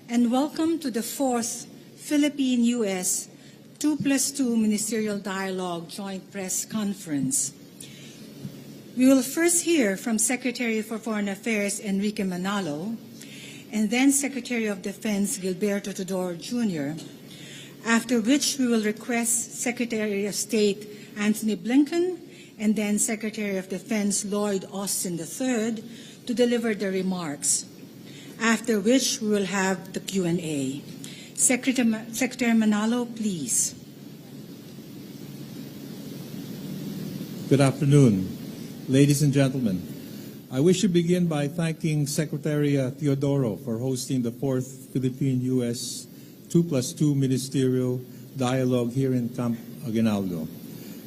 and welcome to the 4th Philippine-U.S. 2+2 Ministerial Dialogue Joint Press Conference. We will first hear from Secretary for Foreign Affairs Enrique Manalo, and then Secretary of Defense Gilbert Teodoro Jr., after which we will request Secretary of State Antony Blinken and then Secretary of Defense Lloyd Austin III to deliver their remarks, after which we will have the Q&A. Secretary Manalo, please. Good afternoon, ladies and gentlemen. I wish to begin by thanking Secretary Teodoro for hosting the 4th Philippine-U.S. 2+2 Ministerial Dialogue here in Camp Aguinaldo.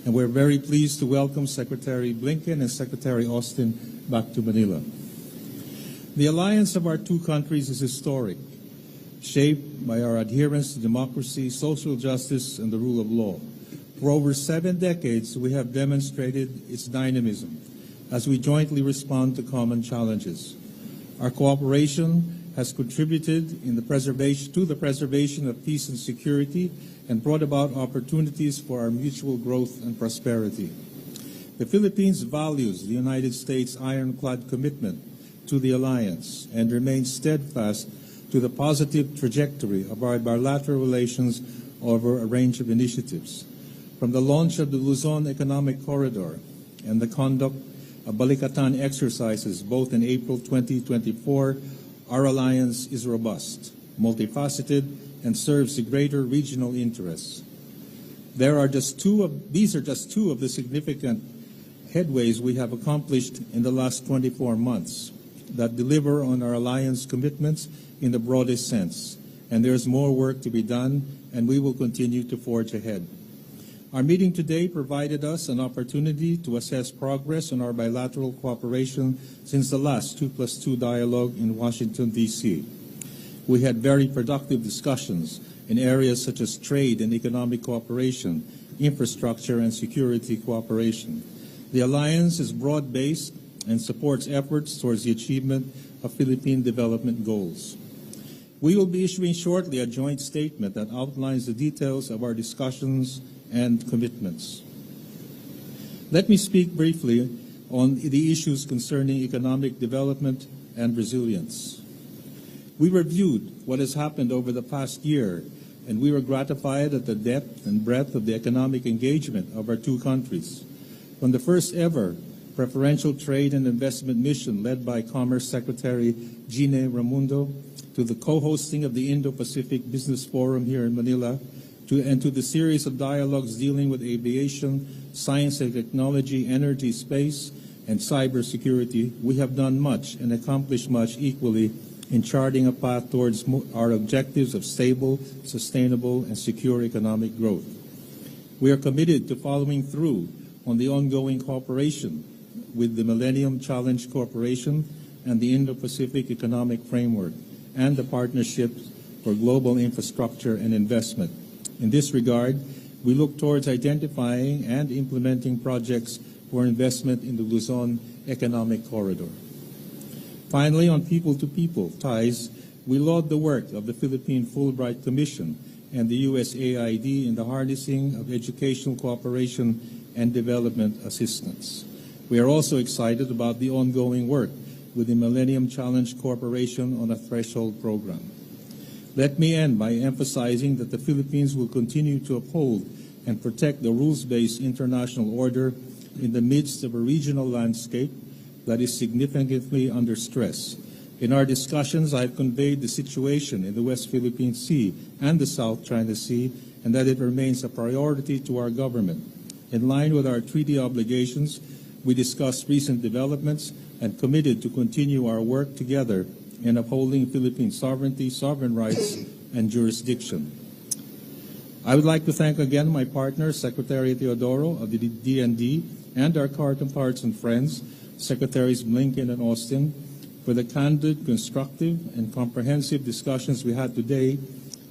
And we're very pleased to welcome Secretary Blinken and Secretary Austin back to Manila. The alliance of our two countries is historic, shaped by our adherence to democracy, social justice, and the rule of law. For over 7 decades, we have demonstrated its dynamism as we jointly respond to common challenges. Our cooperation has contributed to the preservation of peace and security and brought about opportunities for our mutual growth and prosperity. The Philippines values the United States' ironclad commitment to the alliance and remains steadfast to the positive trajectory of our bilateral relations over a range of initiatives. From the launch of the Luzon Economic Corridor and the conduct of Balikatan exercises both in April 2024, our alliance is robust, multifaceted, and serves the greater regional interests. These are just two of the significant headways we have accomplished in the last 24 months that deliver on our alliance commitments in the broadest sense. And there's more work to be done, and we will continue to forge ahead. Our meeting today provided us an opportunity to assess progress on our bilateral cooperation since the last 2+2 dialogue in Washington, D.C. We had very productive discussions in areas such as trade and economic cooperation, infrastructure, and security cooperation. The alliance is broad-based and supports efforts towards the achievement of Philippine development goals. We will be issuing shortly a joint statement that outlines the details of our discussions and commitments. Let me speak briefly on the issues concerning economic development and resilience. We reviewed what has happened over the past year, and we were gratified at the depth and breadth of the economic engagement of our two countries. From the first ever preferential trade and investment mission led by Commerce Secretary Gine Ramundo to the co-hosting of the Indo-Pacific Business Forum here in Manila, and to the series of dialogues dealing with aviation, science and technology, energy, space, and cybersecurity, we have done much and accomplished much equally in charting a path towards our objectives of stable, sustainable, and secure economic growth. We are committed to following through on the ongoing cooperation with the Millennium Challenge Corporation and the Indo-Pacific Economic Framework and the Partnerships for Global Infrastructure and Investment. In this regard, we look towards identifying and implementing projects for investment in the Luzon Economic Corridor. Finally, on people-to-people ties, we laud the work of the Philippine Fulbright Commission and the U.S.A. in the harnessing of educational cooperation and development assistance. We are also excited about the ongoing work with the Millennium Challenge Corporation on a threshold program. Let me end by emphasizing that the Philippines will continue to uphold and protect the rules-based international order in the midst of a regional landscape that is significantly under stress. In our discussions, I have conveyed the situation in the West Philippine Sea and the South China Sea, and that it remains a priority to our government. In line with our treaty obligations, we discussed recent developments and committed to continue our work together in upholding Philippine sovereignty, sovereign rights, and jurisdiction. I would like to thank again my partner, Secretary Teodoro of the DND, and our counterparts and friends, Secretaries Blinken and Austin, for the candid, constructive, and comprehensive discussions we had today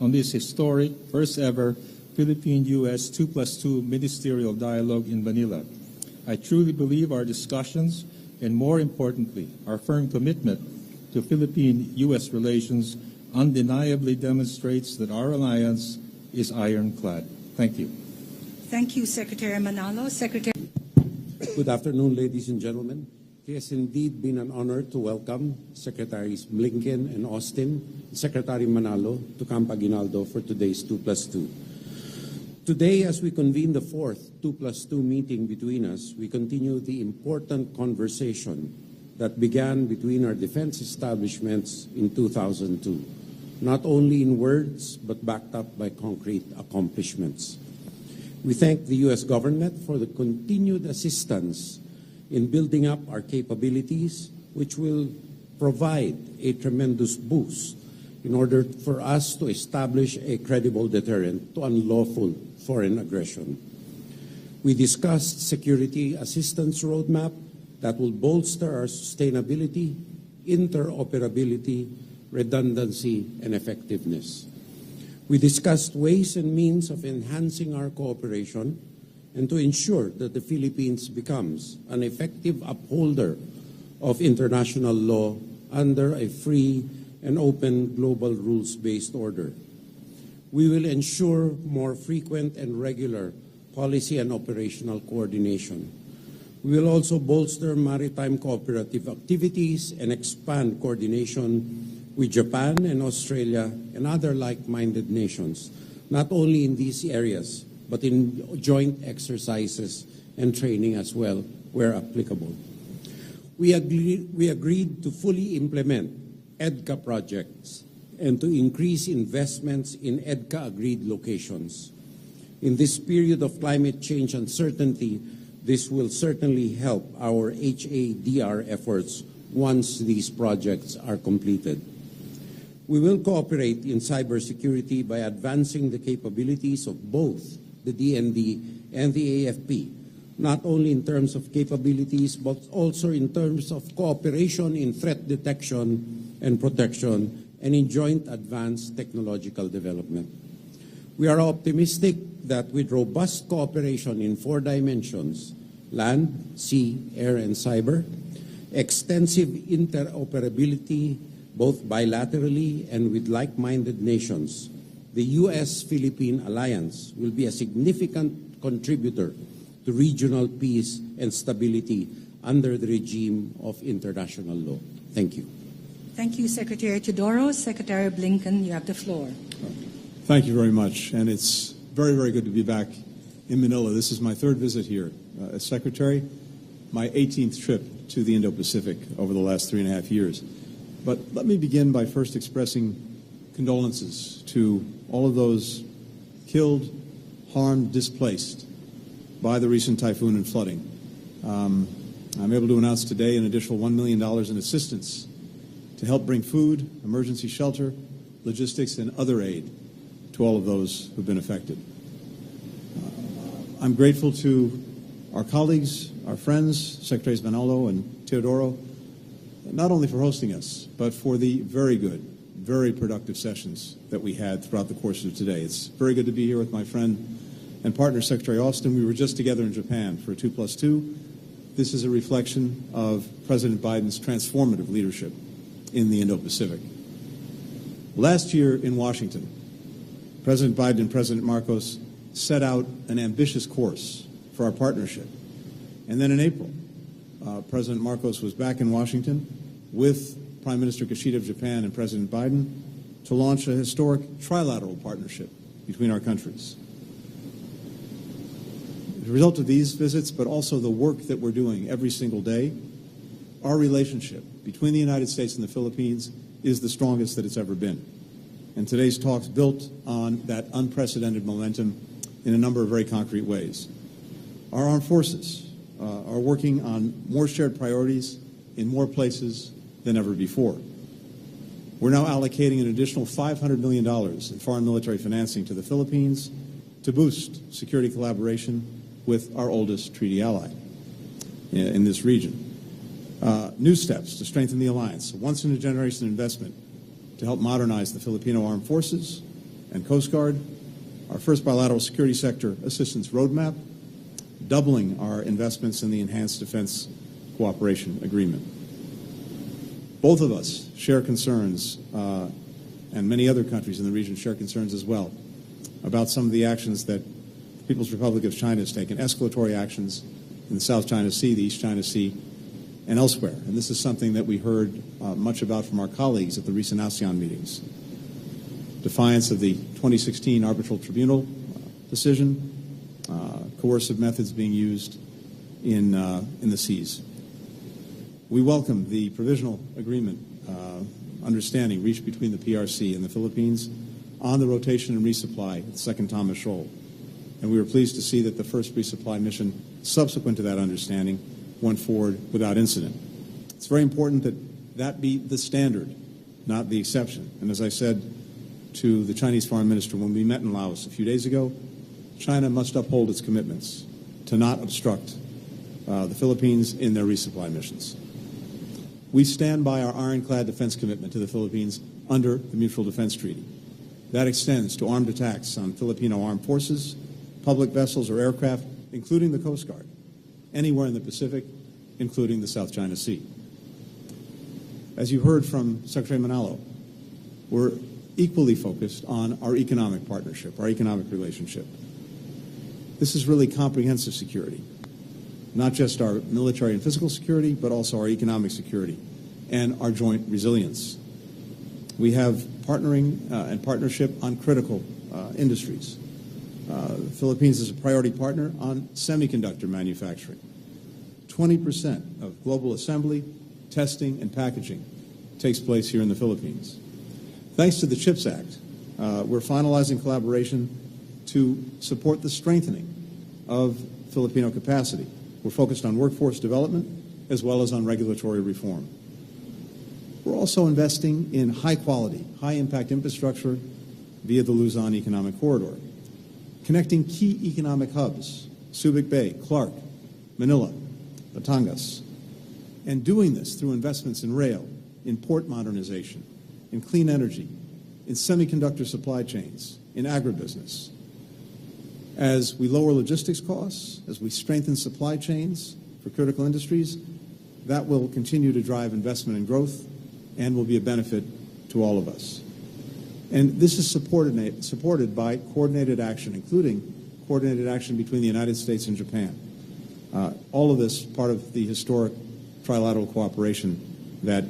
on this historic, first ever Philippine-U.S. 2+2 Ministerial Dialogue in Manila. I truly believe our discussions, and more importantly, our firm commitment to Philippine-U.S. relations undeniably demonstrates that our alliance is ironclad. Thank you. Thank you, Secretary Manalo. Secretary. Good afternoon, ladies and gentlemen. It has indeed been an honor to welcome Secretaries Blinken and Austin, and Secretary Manalo to Camp Aguinaldo for today's 2+2. Today, as we convene the fourth 2+2 meeting between us, we continue the important conversation that began between our defense establishments in 2002, not only in words, but backed up by concrete accomplishments. We thank the U.S. government for the continued assistance in building up our capabilities, which will provide a tremendous boost in order for us to establish a credible deterrent to unlawful foreign aggression. We discussed security assistance roadmap that will bolster our sustainability, interoperability, redundancy, and effectiveness. We discussed ways and means of enhancing our cooperation and to ensure that the Philippines becomes an effective upholder of international law under a free and open global rules-based order. We will ensure more frequent and regular policy and operational coordination. We will also bolster maritime cooperative activities and expand coordination with Japan and Australia and other like-minded nations, not only in these areas, but in joint exercises and training as well, where applicable. We agreed to fully implement EDCA projects and to increase investments in EDCA-agreed locations. In this period of climate change uncertainty, this will certainly help our HADR efforts once these projects are completed. We will cooperate in cybersecurity by advancing the capabilities of both the DND and the AFP, not only in terms of capabilities, but also in terms of cooperation in threat detection and protection and in joint advanced technological development. We are optimistic that with robust cooperation in 4 dimensions, land, sea, air, and cyber, extensive interoperability both bilaterally and with like-minded nations, the U.S.-Philippine alliance will be a significant contributor to regional peace and stability under the regime of international law. Thank you. Thank you, Secretary Teodoro. Secretary Blinken, you have the floor. Thank you very much, and it's very, very good to be back in Manila. This is my 3rd visit here as Secretary, my 18th trip to the Indo-Pacific over the last 3.5 years. But let me begin by first expressing condolences to all of those killed, harmed, displaced by the recent typhoon and flooding. I'm able to announce today an additional $1 million in assistance to help bring food, emergency shelter, logistics, and other aid to all of those who've been affected. I'm grateful to our colleagues, our friends, Secretaries Manalo and Teodoro, not only for hosting us, but for the very good, very productive sessions that we had throughout the course of today. It's very good to be here with my friend and partner, Secretary Austin. We were just together in Japan for a 2+2. This is a reflection of President Biden's transformative leadership in the Indo-Pacific. Last year in Washington, President Biden and President Marcos set out an ambitious course for our partnership. And then in April, President Marcos was back in Washington with Prime Minister Kishida of Japan and President Biden to launch a historic trilateral partnership between our countries. As a result of these visits, but also the work that we're doing every single day, our relationship between the United States and the Philippines is the strongest that it's ever been. And today's talks built on that unprecedented momentum in a number of very concrete ways. Our armed forces are working on more shared priorities in more places than ever before. We're now allocating an additional $500 million in foreign military financing to the Philippines to boost security collaboration with our oldest treaty ally in this region. New steps to strengthen the alliance, a once-in-a-generation investment to help modernize the Filipino Armed Forces and Coast Guard, our first bilateral security sector assistance roadmap, doubling our investments in the Enhanced Defense Cooperation Agreement. Both of us share concerns and and many other countries in the region share concerns as well about some of the actions that the People's Republic of China has taken, escalatory actions in the South China Sea, the East China Sea, and elsewhere. And this is something that we heard much about from our colleagues at the recent ASEAN meetings. Defiance of the 2016 arbitral tribunal decision, coercive methods being used in the seas. We welcome the provisional agreement, understanding reached between the PRC and the Philippines on the rotation and resupply at the Second Thomas Shoal. And we were pleased to see that the first resupply mission subsequent to that understanding went forward without incident. It's very important that that be the standard, not the exception. And as I said to the Chinese Foreign Minister when we met in Laos a few days ago, China must uphold its commitments to not obstruct the Philippines in their resupply missions. We stand by our ironclad defense commitment to the Philippines under the Mutual Defense Treaty. That extends to armed attacks on Filipino armed forces, public vessels or aircraft, including the Coast Guard, anywhere in the Pacific, including the South China Sea. As you heard from Secretary Manalo, we're equally focused on our economic partnership, our economic relationship. This is really comprehensive security, not just our military and physical security, but also our economic security and our joint resilience. We have partnering and partnership on critical industries. The Philippines is a priority partner on semiconductor manufacturing. 20% of global assembly, testing, and packaging takes place here in the Philippines. Thanks to the CHIPS Act, we're finalizing collaboration to support the strengthening of Filipino capacity. We're focused on workforce development as well as on regulatory reform. We're also investing in high-quality, high-impact infrastructure via the Luzon Economic Corridor, connecting key economic hubs, Subic Bay, Clark, Manila, Batangas, and doing this through investments in rail, in port modernization, in clean energy, in semiconductor supply chains, in agribusiness. As we lower logistics costs, as we strengthen supply chains for critical industries, that will continue to drive investment and growth and will be a benefit to all of us. And this is supported by coordinated action, including coordinated action between the United States and Japan. All of this part of the historic trilateral cooperation that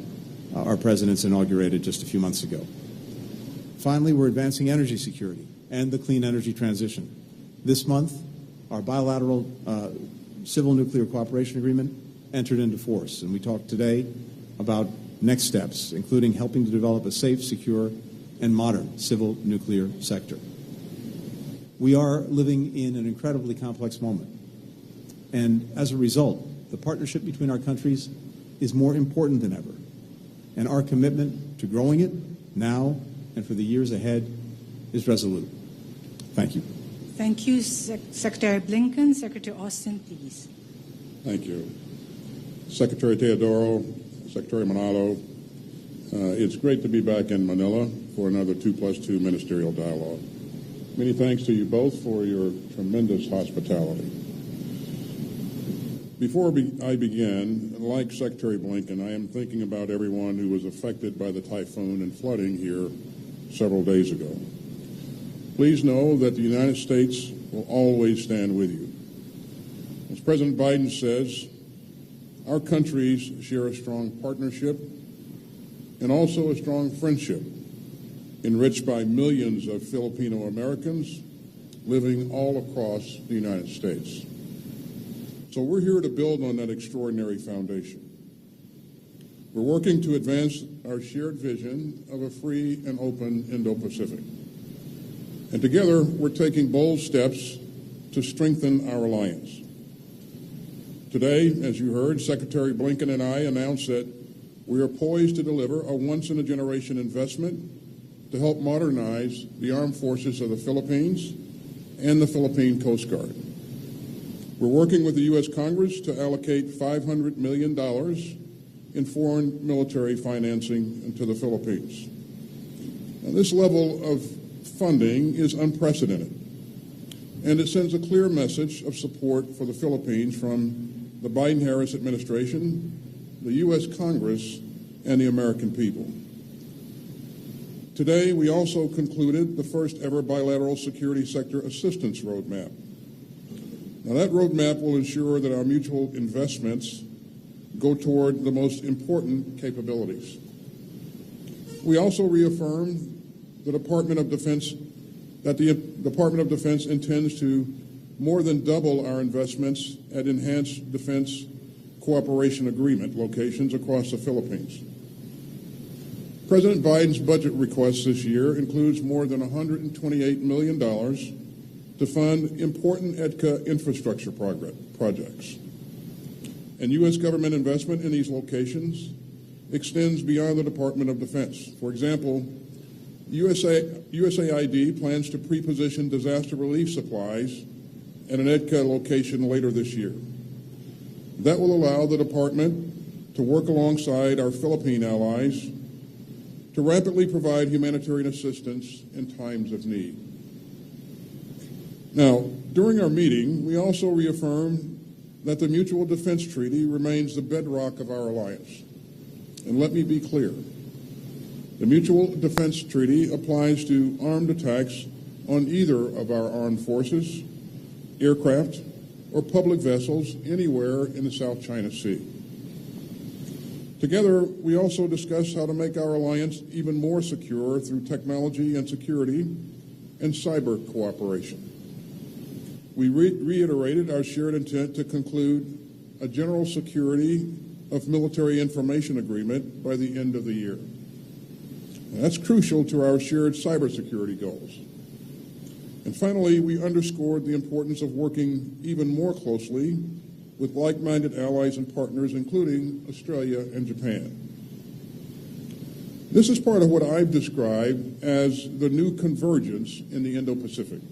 our presidents inaugurated just a few months ago. Finally, we're advancing energy security and the clean energy transition. This month, our bilateral civil nuclear cooperation agreement entered into force, and we talked today about next steps, including helping to develop a safe, secure, and modern civil nuclear sector. We are living in an incredibly complex moment, and as a result, the partnership between our countries is more important than ever, and our commitment to growing it now and for the years ahead is resolute. Thank you. Thank you, Secretary Blinken. Secretary Austin, please. Thank you. Secretary Teodoro, Secretary Manalo, it's great to be back in Manila for another 2+2 ministerial dialogue. Many thanks to you both for your tremendous hospitality. Before I begin, like Secretary Blinken, I am thinking about everyone who was affected by the typhoon and flooding here several days ago. Please know that the United States will always stand with you. As President Biden says, our countries share a strong partnership and also a strong friendship, enriched by millions of Filipino Americans living all across the United States. So we're here to build on that extraordinary foundation. We're working to advance our shared vision of a free and open Indo-Pacific. And together, we're taking bold steps to strengthen our alliance. Today, as you heard, Secretary Blinken and I announced that we are poised to deliver a once-in-a-generation investment to help modernize the armed forces of the Philippines and the Philippine Coast Guard. We're working with the U.S. Congress to allocate $500 million in foreign military financing to the Philippines. Now, this level of funding is unprecedented, and it sends a clear message of support for the Philippines from the Biden-Harris administration, the U.S. Congress, and the American people. Today, we also concluded the first ever bilateral security sector assistance roadmap. Now, that roadmap will ensure that our mutual investments go toward the most important capabilities. We also reaffirmed the Department of Defense that the Department of Defense intends to more than double our investments at enhanced defense cooperation agreement locations across the Philippines. President Biden's budget request this year includes more than $128 million to fund important EDCA infrastructure projects. And U.S. government investment in these locations extends beyond the Department of Defense. For example, USAID plans to pre-position disaster relief supplies at an EDCA location later this year. That will allow the department to work alongside our Philippine allies to rapidly provide humanitarian assistance in times of need. Now, during our meeting, we also reaffirmed that the Mutual Defense Treaty remains the bedrock of our alliance. And let me be clear. The Mutual Defense Treaty applies to armed attacks on either of our armed forces, aircraft, or public vessels anywhere in the South China Sea. Together, we also discussed how to make our alliance even more secure through technology and security and cyber cooperation. We reiterated our shared intent to conclude a general security of military information agreement by the end of the year. Now, that's crucial to our shared cybersecurity goals. And finally, we underscored the importance of working even more closely with like-minded allies and partners, including Australia and Japan. This is part of what I've described as the new convergence in the Indo-Pacific.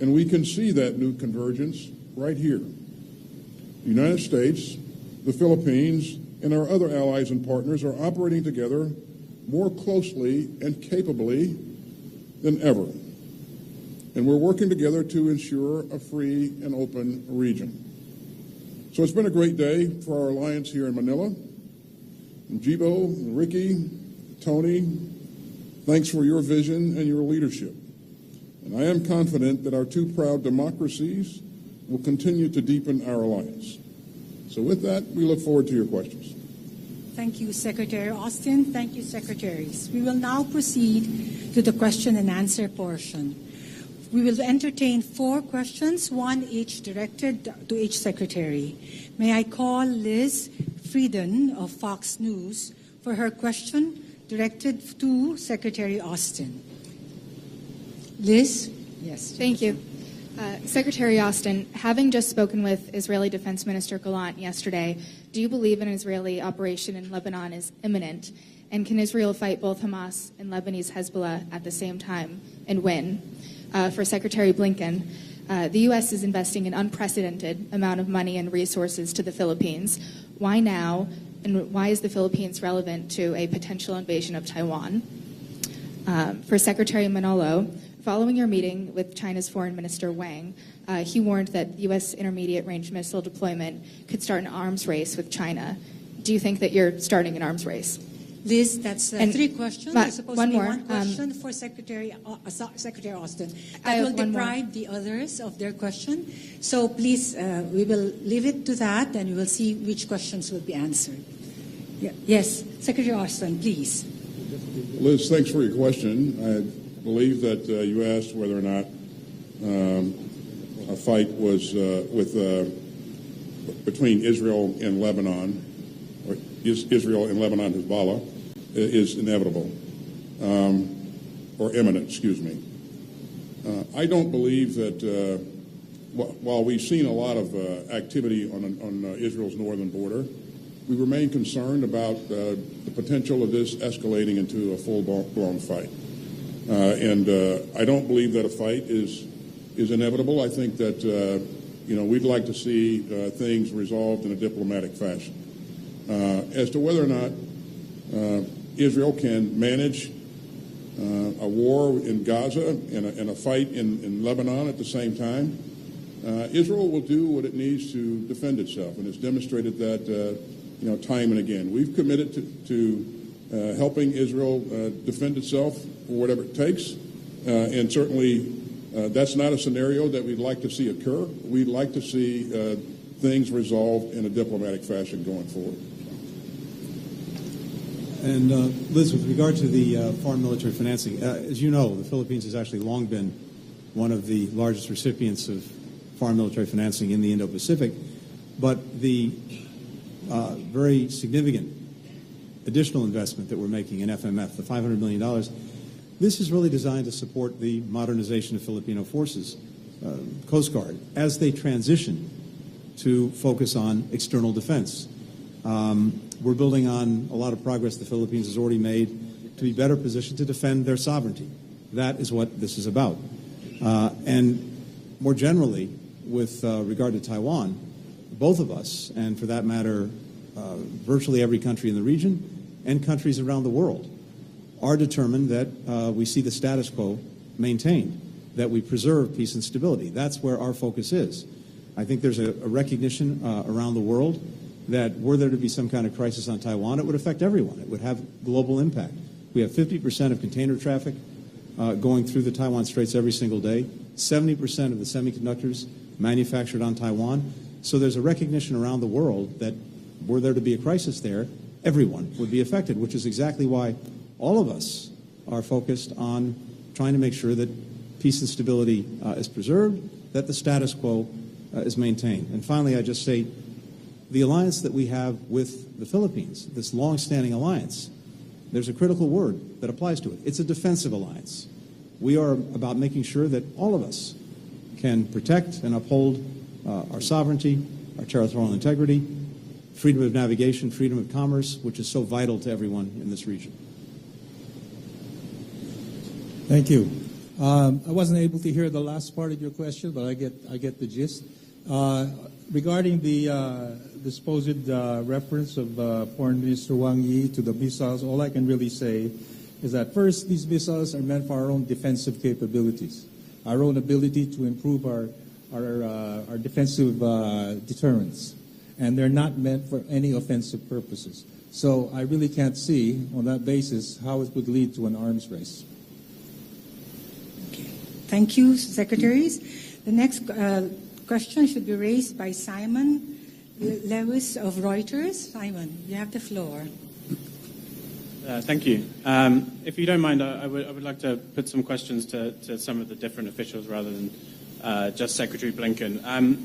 And we can see that new convergence right here. The United States, the Philippines, and our other allies and partners are operating together more closely and capably than ever. And we're working together to ensure a free and open region. So it's been a great day for our alliance here in Manila. And Jibo, Enrique, Tony, thanks for your vision and your leadership. And I am confident that our two proud democracies will continue to deepen our alliance. So with that, we look forward to your questions. Thank you, Secretary Austin. Thank you, Secretaries. We will now proceed to the question and answer portion. We will entertain 4 questions, 1 each directed to each Secretary. May I call Liz Frieden of Fox News for her question directed to Secretary Austin. Liz? Yes. Thank you. Secretary Austin, having just spoken with Israeli Defense Minister Gallant yesterday, do you believe an Israeli operation in Lebanon is imminent? And can Israel fight both Hamas and Lebanese Hezbollah at the same time and win? For Secretary Blinken, the U.S. is investing an unprecedented amount of money and resources to the Philippines. Why now, and why is the Philippines relevant to a potential invasion of Taiwan? For Secretary Manalo, following your meeting with China's Foreign Minister Wang, he warned that U.S. intermediate-range missile deployment could start an arms race with China. Do you think that you're starting an arms race? Liz, that's 3 questions. It's supposed to be more. 1 question for Secretary Austin. I That will have one more. deprive the others of their question. So please, we will leave it to that, and we will see which questions will be answered. Yeah. Yes, Secretary Austin, please. Liz, thanks for your question. I believe that you asked whether or not a fight was between Israel and Lebanon, or Israel and Lebanon Hezbollah, is inevitable, or imminent, excuse me. I don't believe that, while we've seen a lot of activity on Israel's northern border, we remain concerned about the potential of this escalating into a full-blown fight. And I don't believe that a fight is inevitable. I think that, we'd like to see things resolved in a diplomatic fashion. As to whether or not Israel can manage a war in Gaza and a fight in Lebanon at the same time, Israel will do what it needs to defend itself, and it's demonstrated that time and again. We've committed to helping Israel defend itself for whatever it takes. And certainly that's not a scenario that we'd like to see occur. We'd like to see things resolved in a diplomatic fashion going forward. And Liz, with regard to the foreign military financing, as you know, the Philippines has actually long been one of the largest recipients of foreign military financing in the Indo-Pacific, but the very significant additional investment that we're making in FMF, the $500 million, this is really designed to support the modernization of Filipino forces, Coast Guard, as they transition to focus on external defense. We're building on a lot of progress the Philippines has already made to be better positioned to defend their sovereignty. That is what this is about. And more generally, with regard to Taiwan, both of us, and for that matter, virtually every country in the region and countries around the world, are determined that we see the status quo maintained, that we preserve peace and stability. That's where our focus is. I think there's a recognition around the world that were there to be some kind of crisis on Taiwan, it would affect everyone. It would have global impact. We have 50% of container traffic going through the Taiwan Straits every single day, 70% of the semiconductors manufactured on Taiwan. So there's a recognition around the world that were there to be a crisis there, everyone would be affected, which is exactly why all of us are focused on trying to make sure that peace and stability is preserved, that the status quo is maintained. And finally, I just say the alliance that we have with the Philippines, this long-standing alliance, there's a critical word that applies to it. It's a defensive alliance. We are about making sure that all of us can protect and uphold our sovereignty, our territorial integrity, freedom of navigation, freedom of commerce, which is so vital to everyone in this region. Thank you. I wasn't able to hear the last part of your question, but I get the gist. Regarding the supposed reference of Foreign Minister Wang Yi to the missiles, all I can really say is that first, these missiles are meant for our own defensive capabilities, our own ability to improve our defensive deterrence, and they're not meant for any offensive purposes. So I really can't see, on that basis, how it would lead to an arms race. Okay. Thank you, Secretaries. The next question should be raised by Simon Lewis of Reuters. Simon, you have the floor. Thank you. If you don't mind, I would like to put some questions to some of the different officials rather than just Secretary Blinken.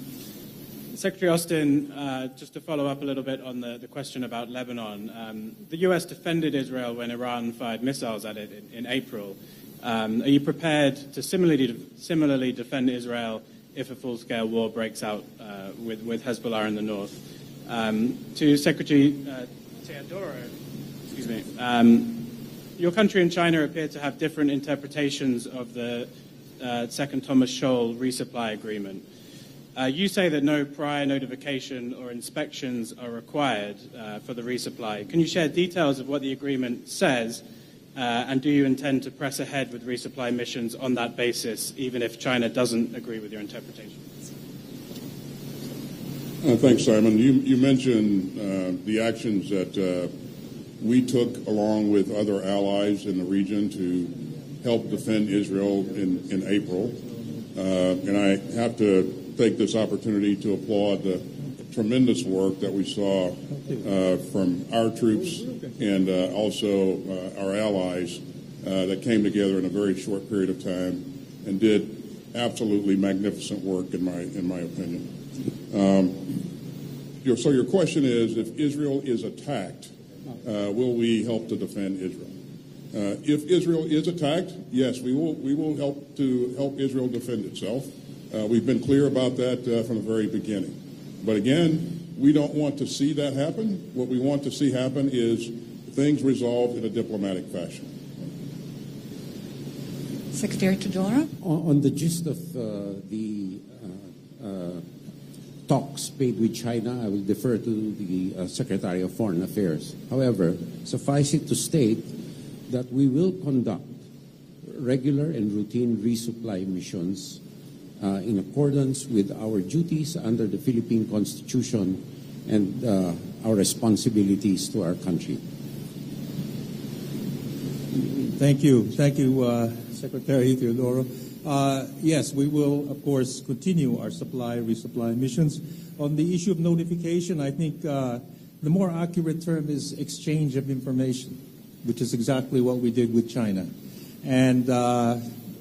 Secretary Austin, just to follow up a little bit on the question about Lebanon, the U.S. defended Israel when Iran fired missiles at it in April. Are you prepared to similarly defend Israel if a full-scale war breaks out with Hezbollah in the north? To Secretary Teodoro, excuse me, your country and China appear to have different interpretations of the Second Thomas Shoal resupply agreement. You say that no prior notification or inspections are required for the resupply. Can you share details of what the agreement says, and do you intend to press ahead with resupply missions on that basis, even if China doesn't agree with your interpretation? Thanks, Simon. You mentioned the actions that we took along with other allies in the region to help defend Israel in April. And I have to take this opportunity to applaud the tremendous work that we saw from our troops and also our allies that came together in a very short period of time and did absolutely magnificent work, in my opinion. So your question is, if Israel is attacked, will we help to defend Israel? If Israel is attacked, yes, we will help Israel defend itself. We've been clear about that from the very beginning. But again, we don't want to see that happen. What we want to see happen is things resolved in a diplomatic fashion. Secretary Teodoro. On the gist of the talks made with China, I will defer to the Secretary of Foreign Affairs. However, suffice it to state that we will conduct regular and routine resupply missions in accordance with our duties under the Philippine Constitution and our responsibilities to our country. Thank you, Secretary Teodoro. Yes, we will, of course, continue our resupply missions. On the issue of notification, I think the more accurate term is exchange of information, which is exactly what we did with China, and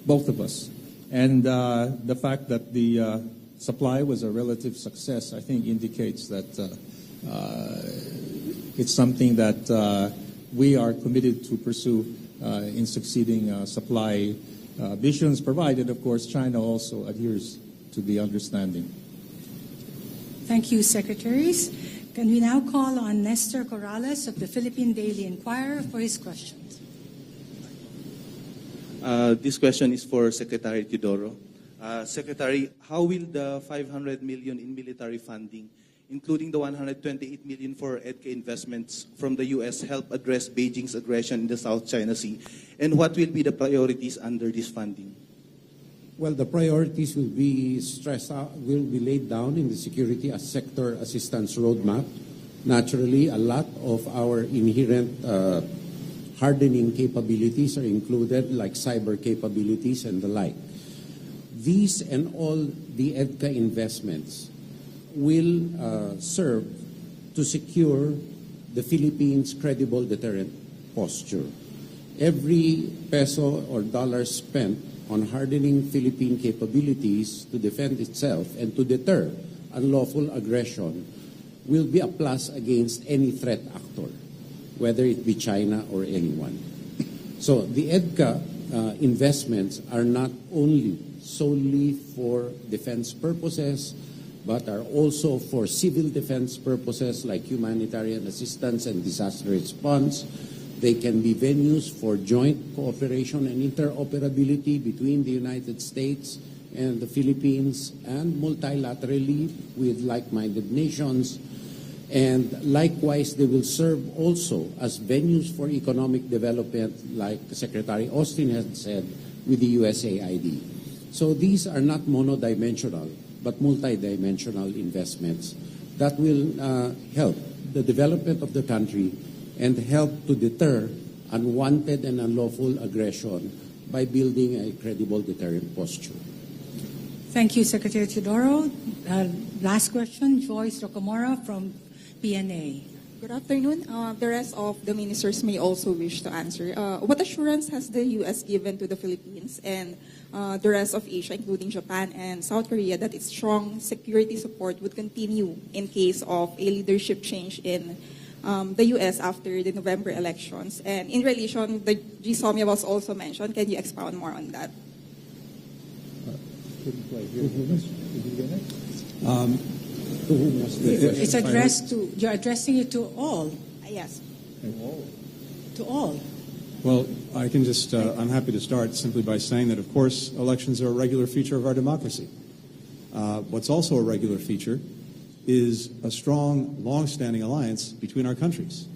both of us. And the fact that the supply was a relative success, I think, indicates that it's something that we are committed to pursue in succeeding supply missions, provided, of course, China also adheres to the understanding. Thank you, Secretaries. Can we now call on Nestor Corrales of the Philippine Daily Inquirer for his questions? This question is for Secretary Teodoro. Secretary, how will the 500 million in military funding, including the 128 million for EDCA investments from the U.S., help address Beijing's aggression in the South China Sea? And what will be the priorities under this funding? Well, the priorities will be laid down in the security sector assistance roadmap. Naturally, a lot of our inherent hardening capabilities are included, like cyber capabilities and the like. These and all the EDCA investments will serve to secure the Philippines' credible deterrent posture. Every peso or dollar spent on hardening Philippine capabilities to defend itself and to deter unlawful aggression will be a plus against any threat actor, whether it be China or anyone. So the EDCA investments are not only solely for defense purposes, but are also for civil defense purposes like humanitarian assistance and disaster response. They can be venues for joint cooperation and interoperability between the United States and the Philippines, and multilaterally with like-minded nations. And likewise, they will serve also as venues for economic development, like Secretary Austin has said, with the U.S.A. So these are not monodimensional, but multidimensional investments that will help the development of the country and help to deter unwanted and unlawful aggression by building a credible deterrent posture. Thank you, Secretary Teodoro. Last question, Joyce Rocamora from PNA. Good afternoon. The rest of the ministers may also wish to answer. What assurance has the U.S. given to the Philippines and the rest of Asia, including Japan and South Korea, that its strong security support would continue in case of a leadership change in the U.S. after the November elections? And in relation, the GSOMIA was also mentioned. Can you expound more on that? It's addressed to, you're addressing it to all. Yes. To all. Well, I can just, I'm happy to start simply by saying that, of course, elections are a regular feature of our democracy. What's also a regular feature is a strong, long-standing alliance between our countries.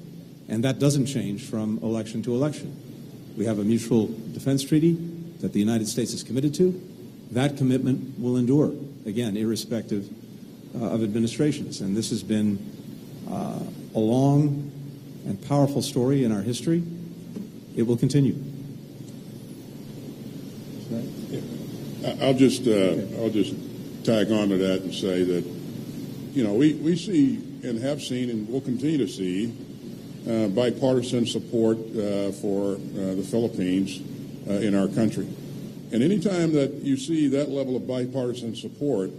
And that doesn't change from election to election. We have a mutual defense treaty that the United States is committed to. That commitment will endure, again, irrespective of administrations. And this has been a long and powerful story in our history. It will continue. I'll just tag on to that and say that, you know, we see and have seen and will continue to see bipartisan support for the Philippines in our country. And anytime that you see that level of bipartisan support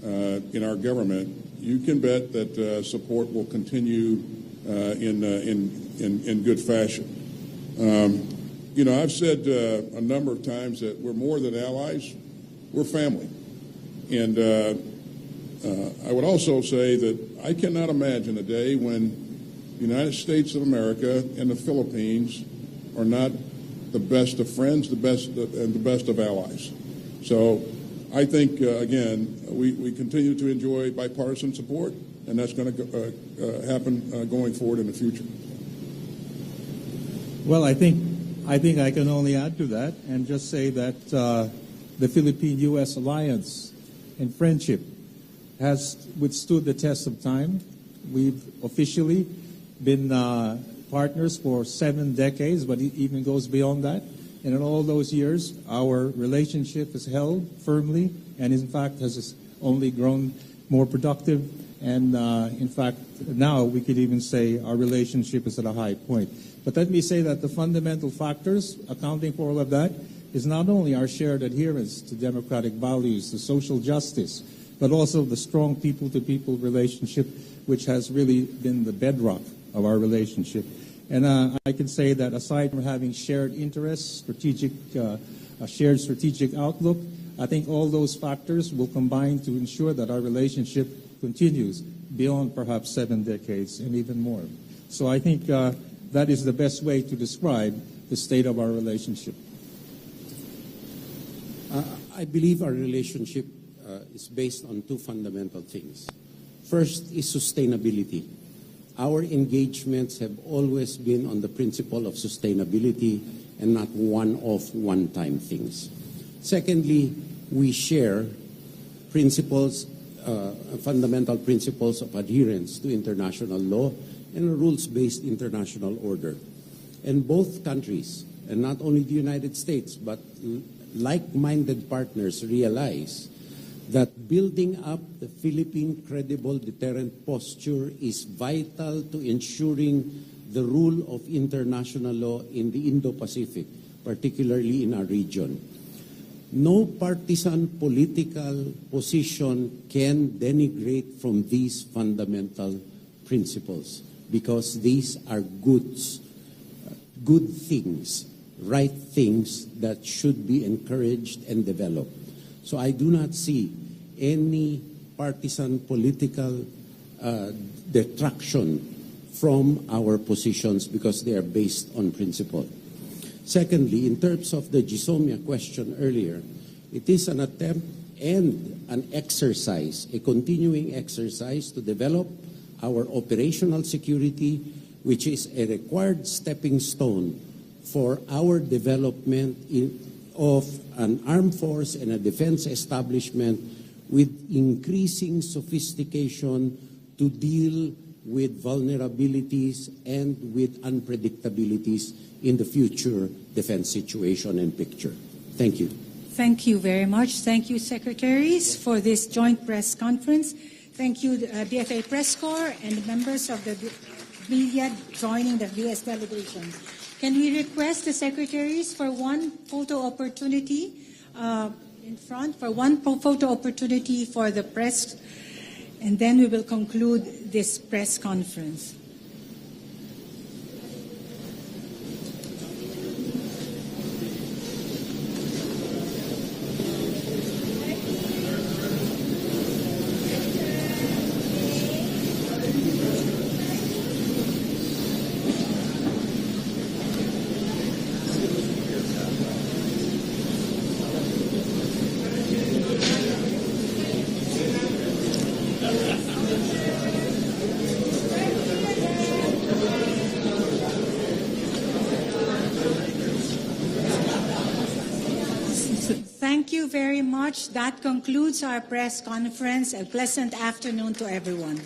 in our government, you can bet that support will continue in good fashion. You know, I've said a number of times that we're more than allies, we're family. And I would also say that I cannot imagine a day when the United States of America and the Philippines are not the best of friends, the best of allies. So I think, again, we continue to enjoy bipartisan support, and that's going to happen going forward in the future. Well, I think I can only add to that and just say that the Philippine-U.S. alliance and friendship has withstood the test of time. We've officially been partners for 7 decades, but it even goes beyond that. And in all those years, our relationship is held firmly and, in fact, has only grown more productive. And, in fact, now we could even say our relationship is at a high point. But let me say that the fundamental factors accounting for all of that is not only our shared adherence to democratic values, to social justice, but also the strong people-to-people relationship, which has really been the bedrock of our relationship. And I can say that aside from having shared interests, a shared strategic outlook, I think all those factors will combine to ensure that our relationship continues beyond perhaps 7 decades and even more. So I think that is the best way to describe the state of our relationship. I believe our relationship is based on 2 fundamental things. First is sustainability. Our engagements have always been on the principle of sustainability and not one-off, one-time things. Secondly, we share principles, fundamental principles of adherence to international law and a rules-based international order. And both countries, and not only the United States, but like-minded partners realize that building up the Philippine credible deterrent posture is vital to ensuring the rule of international law in the Indo-Pacific, particularly in our region. No partisan political position can denigrate from these fundamental principles because these are good things, right things that should be encouraged and developed. So I do not see any partisan political detraction from our positions because they are based on principle. Secondly, in terms of the GSOMIA question earlier, it is an attempt and an exercise, a continuing exercise to develop our operational security, which is a required stepping stone for our development of an armed force and a defense establishment with increasing sophistication to deal with vulnerabilities and with unpredictabilities in the future defense situation and picture. Thank you. Thank you very much. Thank you, Secretaries, for this joint press conference. Thank you, DFA Press Corps and members of the media joining the U.S. delegation. Can we request the Secretaries for one photo opportunity in front, for one photo opportunity for the press, and then we will conclude this press conference. Thank you very much. That concludes our press conference. A pleasant afternoon to everyone.